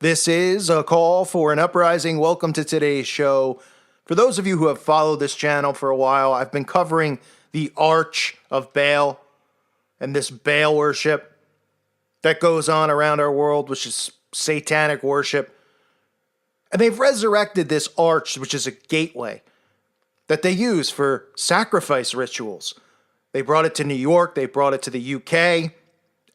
This is a call for an uprising. Welcome to today's show. For those of you who have followed this channel for a while, I've been covering the Arch of Baal and this Baal worship that goes on around our world, which is satanic worship. And they've resurrected this arch, which is a gateway that they use for sacrifice rituals. They brought it to New York, they brought it to the UK,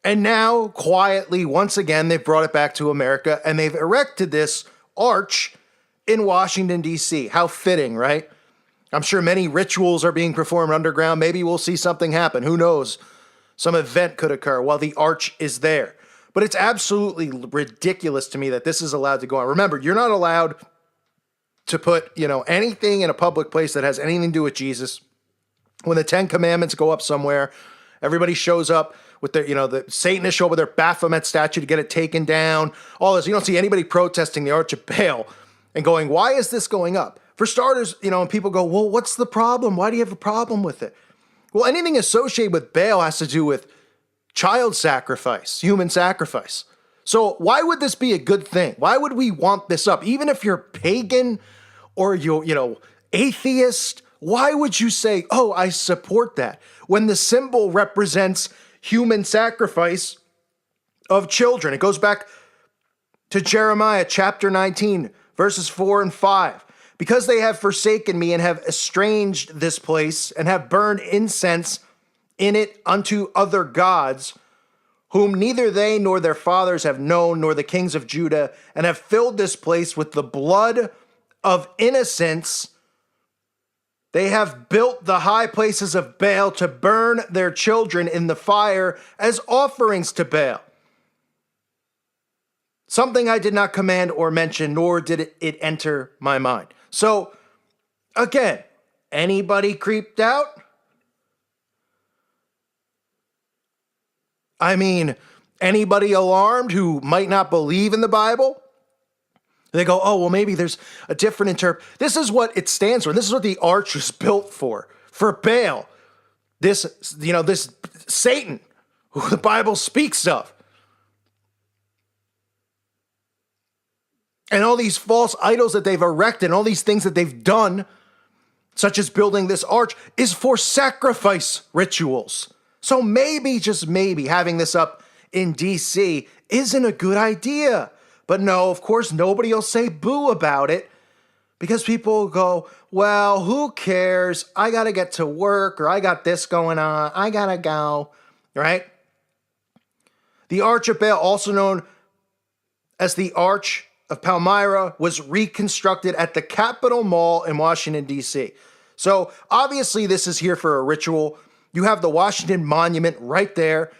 and now, quietly, once again, they've brought it back to America, and they've erected this arch in Washington, D.C. How fitting, right? I'm sure many rituals are being performed underground. Maybe we'll see something happen. Who knows? Some event could occur while the arch is there. But it's absolutely ridiculous to me that this is allowed to go on. Remember, you're not allowed to put, anything in a public place that has anything to do with Jesus. When the Ten Commandments go up somewhere, everybody shows up with their, the Satanists show up with their Baphomet statue to get it taken down. All this. You don't see anybody protesting the Arch of Baal and going, why is this going up? For starters, and people go, well, what's the problem? Why do you have a problem with it? Well, anything associated with Baal has to do with child sacrifice, human sacrifice. So why would this be a good thing? Why would we want this up? Even if you're pagan or you're, atheist, why would you say, oh, I support that, when the symbol represents human sacrifice of children? It goes back to Jeremiah chapter 19, verses 4 and 5. Because they have forsaken me and have estranged this place and have burned incense in it unto other gods, whom neither they nor their fathers have known, nor the kings of Judah, and have filled this place with the blood of innocents. They have built the high places of Baal to burn their children in the fire as offerings to Baal. Something I did not command or mention, nor did it enter my mind. So, again, anybody creeped out? I mean, anybody alarmed who might not believe in the Bible? They go, oh, well, maybe there's a different interpretation. This is what it stands for. This is what the arch was built for Baal. This Satan, who the Bible speaks of. And all these false idols that they've erected, and all these things that they've done, such as building this arch, is for sacrifice rituals. So maybe, just maybe, having this up in D.C. isn't a good idea. But no, of course, nobody will say boo about it, because people go, well, who cares? I got to get to work, or I got this going on. I got to go, right? The Arch of Baal, also known as the Arch of Palmyra, was reconstructed at the Capitol Mall in Washington, D.C. So obviously this is here for a ritual. You have the Washington Monument right there.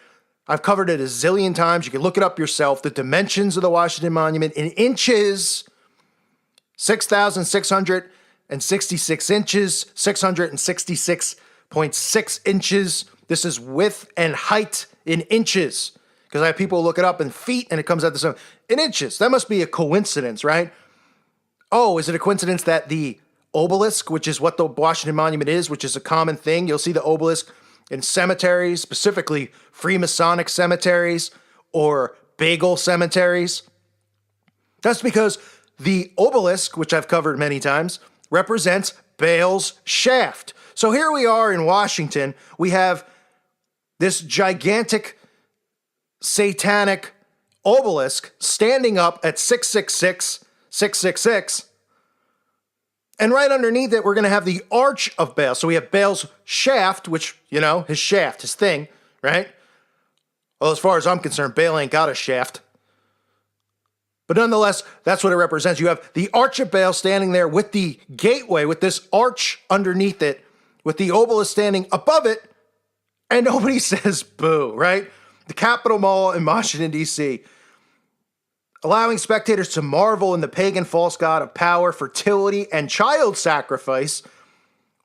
I've covered it a zillion times. You can look it up yourself. The dimensions of the Washington Monument in inches: 6,666 inches, 666.6 inches. This is width and height in inches, because I have people look it up in feet and it comes out the same in inches. That must be a coincidence, right? Oh, is it a coincidence that the obelisk, which is what the Washington Monument is, which is a common thing, you'll see the obelisk in cemeteries, specifically Freemasonic cemeteries or bagel cemeteries? That's because the obelisk, which I've covered many times, represents Baal's shaft. So here we are in Washington. We have this gigantic satanic obelisk standing up at 666, 666. And right underneath it, we're going to have the Arch of Baal. So we have Baal's shaft, which, his shaft, his thing, right? Well, as far as I'm concerned, Baal ain't got a shaft. But nonetheless, that's what it represents. You have the Arch of Baal standing there with the gateway, with this arch underneath it, with the obelisk standing above it, and nobody says boo, right? The Capitol Mall in Washington, D.C., allowing spectators to marvel in the pagan false god of power, fertility, and child sacrifice,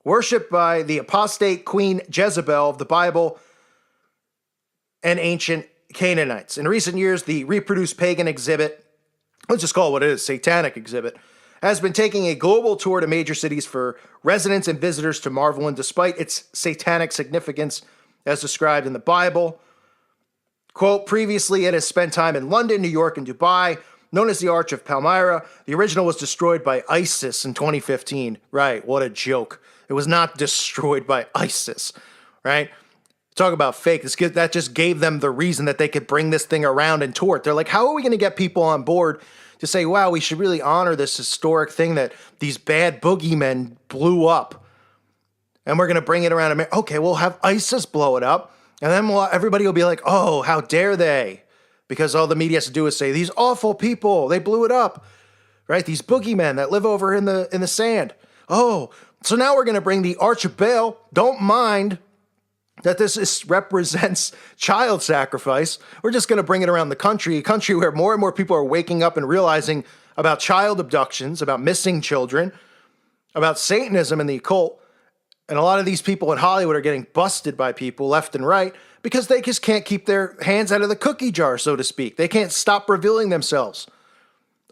worshipped by the apostate Queen Jezebel of the Bible and ancient Canaanites. In recent years, the reproduced pagan exhibit, let's just call it what it is, Satanic exhibit, has been taking a global tour to major cities for residents and visitors to marvel in, despite its satanic significance as described in the Bible. Quote, previously it has spent time in London, New York, and Dubai. known as the Arch of Palmyra. The original was destroyed by ISIS in 2015. Right, what a joke. It was not destroyed by ISIS, right? Talk about fake. That just gave them the reason that they could bring this thing around and tour it. They're like, how are we going to get people on board to say, wow, we should really honor this historic thing that these bad boogeymen blew up, and we're going to bring it around America. Okay, we'll have ISIS blow it up, and then everybody will be like, oh, how dare they? Because all the media has to do is say, these awful people, they blew it up, right? These boogeymen that live over in the sand. Oh, so now we're going to bring the Arch of Baal. Don't mind that this represents child sacrifice. We're just going to bring it around the country, a country where more and more people are waking up and realizing about child abductions, about missing children, about Satanism and the occult. And a lot of these people in Hollywood are getting busted by people left and right because they just can't keep their hands out of the cookie jar, so to speak. They can't stop revealing themselves.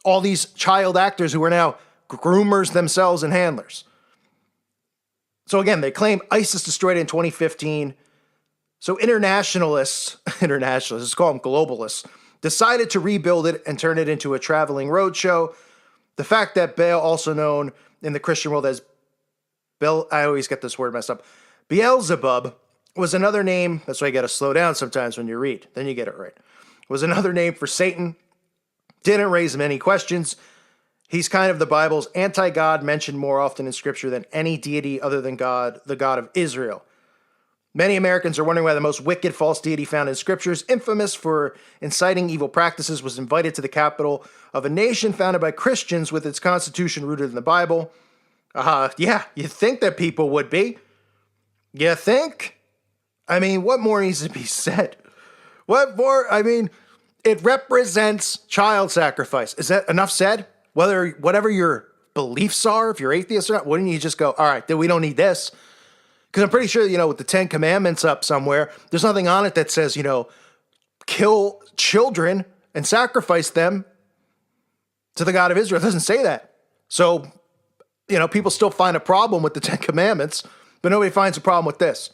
All these child actors who are now groomers themselves and handlers. So again, they claim ISIS destroyed it in 2015. So internationalists, let's call them globalists, decided to rebuild it and turn it into a traveling roadshow. The fact that Baal, also known in the Christian world as I always get this word messed up, Beelzebub, was another name. That's why you got to slow down sometimes when you read. Then you get it right. Was another name for Satan. Didn't raise many questions. He's kind of the Bible's anti-God, mentioned more often in Scripture than any deity other than God, the God of Israel. Many Americans are wondering why the most wicked false deity found in Scriptures, infamous for inciting evil practices, was invited to the capital of a nation founded by Christians with its constitution rooted in the Bible. Yeah, you think that people would be. You think? I mean, what more needs to be said? What more? I mean, it represents child sacrifice. Is that enough said? Whatever your beliefs are, if you're atheist or not, wouldn't you just go, all right, then we don't need this? Because I'm pretty sure, with the 10 Commandments up somewhere, there's nothing on it that says, kill children and sacrifice them to the God of Israel. It doesn't say that. So, people still find a problem with the 10 Commandments, but nobody finds a problem with this.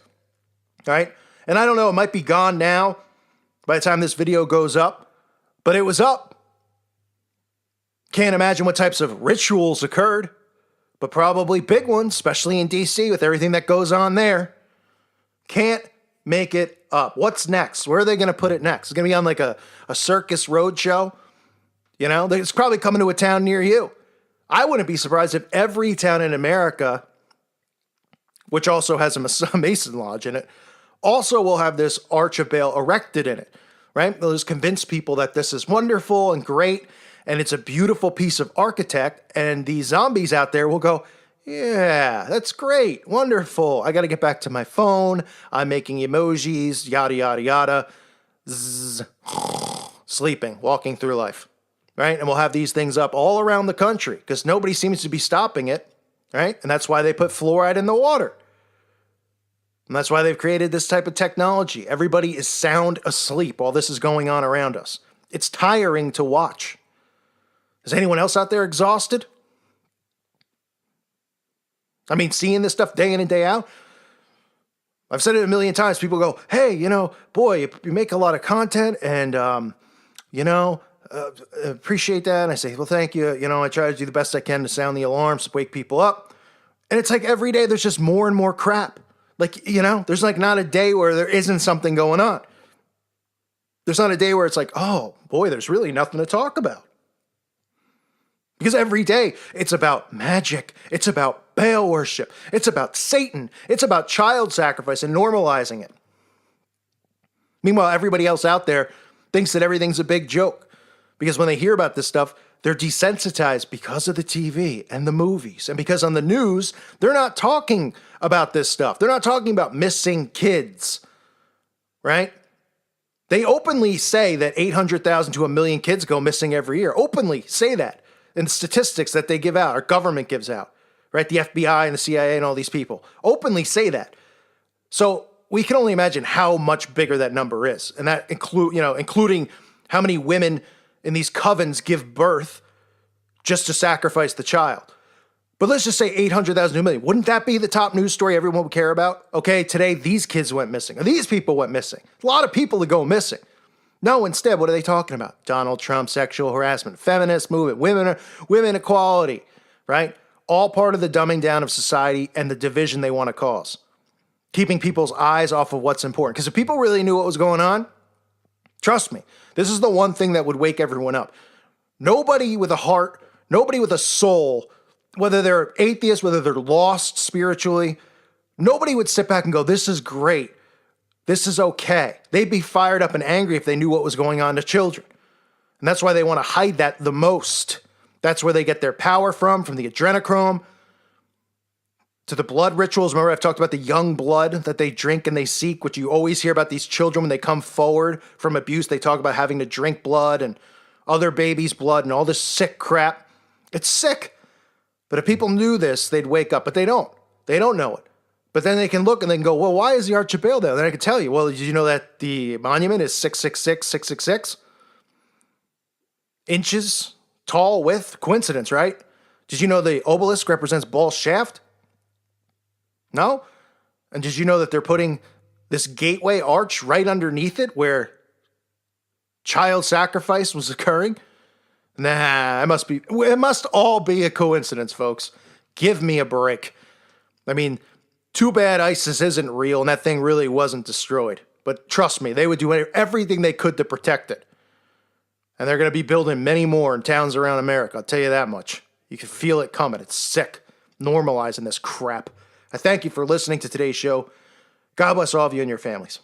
All right? And I don't know, it might be gone now by the time this video goes up, but it was up. Can't imagine what types of rituals occurred, but probably big ones, especially in DC with everything that goes on there. Can't make it up. What's next? Where are they going to put it next? It's going to be on like a circus road show. It's probably coming to a town near you. I wouldn't be surprised if every town in America, which also has a Mason Lodge in it, also will have this Arch of Baal erected in it, right? They'll just convince people that this is wonderful and great, and it's a beautiful piece of architect, and these zombies out there will go, yeah, that's great, wonderful. I got to get back to my phone. I'm making emojis, yada, yada, yada. Zzz. Sleeping, walking through life, right? And we'll have these things up all around the country because nobody seems to be stopping it, right? And that's why they put fluoride in the water. And that's why they've created this type of technology. Everybody is sound asleep while this is going on around us. It's tiring to watch. Is anyone else out there exhausted? I mean, seeing this stuff day in and day out. I've said it a million times. People go, hey, boy, you make a lot of content and, appreciate that. And I say, well, thank you. I try to do the best I can to sound the alarms, wake people up. And it's like every day there's just more and more crap. Like, there's like not a day where there isn't something going on. There's not a day where it's like, oh, boy, there's really nothing to talk about. Because every day it's about magic. It's about Baal worship. It's about Satan. It's about child sacrifice and normalizing it. Meanwhile, everybody else out there thinks that everything's a big joke. Because when they hear about this stuff, they're desensitized because of the TV and the movies. And because on the news, they're not talking about this stuff. They're not talking about missing kids, right? They openly say that 800,000 to 1 million kids go missing every year. Openly say that. And the statistics that they give out, our government gives out, right? The FBI and the CIA and all these people openly say that. So we can only imagine how much bigger that number is. And that including how many women in these covens give birth just to sacrifice the child. But let's just say 800,000 to 1 million. Wouldn't that be the top news story everyone would care about? Okay, today these kids went missing. Or these people went missing. A lot of people that go missing. No, instead, what are they talking about? Donald Trump, sexual harassment, feminist movement, women equality, right? All part of the dumbing down of society and the division they want to cause. Keeping people's eyes off of what's important. Because if people really knew what was going on, trust me, this is the one thing that would wake everyone up. Nobody with a heart, nobody with a soul, whether they're atheists, whether they're lost spiritually, nobody would sit back and go, this is great. This is okay. They'd be fired up and angry if they knew what was going on to children. And that's why they want to hide that the most. That's where they get their power from the adrenochrome, to the blood rituals. Remember, I've talked about the young blood that they drink and they seek, which you always hear about these children when they come forward from abuse. They talk about having to drink blood and other babies' blood and all this sick crap. It's sick. But if people knew this, they'd wake up. But they don't. They don't know it. But then they can look and they can go, well, why is the Arch of Baal there? Then I can tell you, well, did you know that the monument is 666, 666 inches tall width? Coincidence, right? Did you know the obelisk represents Baal's shaft? No? And did you know that they're putting this gateway arch right underneath it where child sacrifice was occurring? Nah, it must all be a coincidence, folks. Give me a break. I mean, too bad ISIS isn't real and that thing really wasn't destroyed. But trust me, they would do everything they could to protect it. And they're going to be building many more in towns around America, I'll tell you that much. You can feel it coming. It's sick. Normalizing this crap. I thank you for listening to today's show. God bless all of you and your families.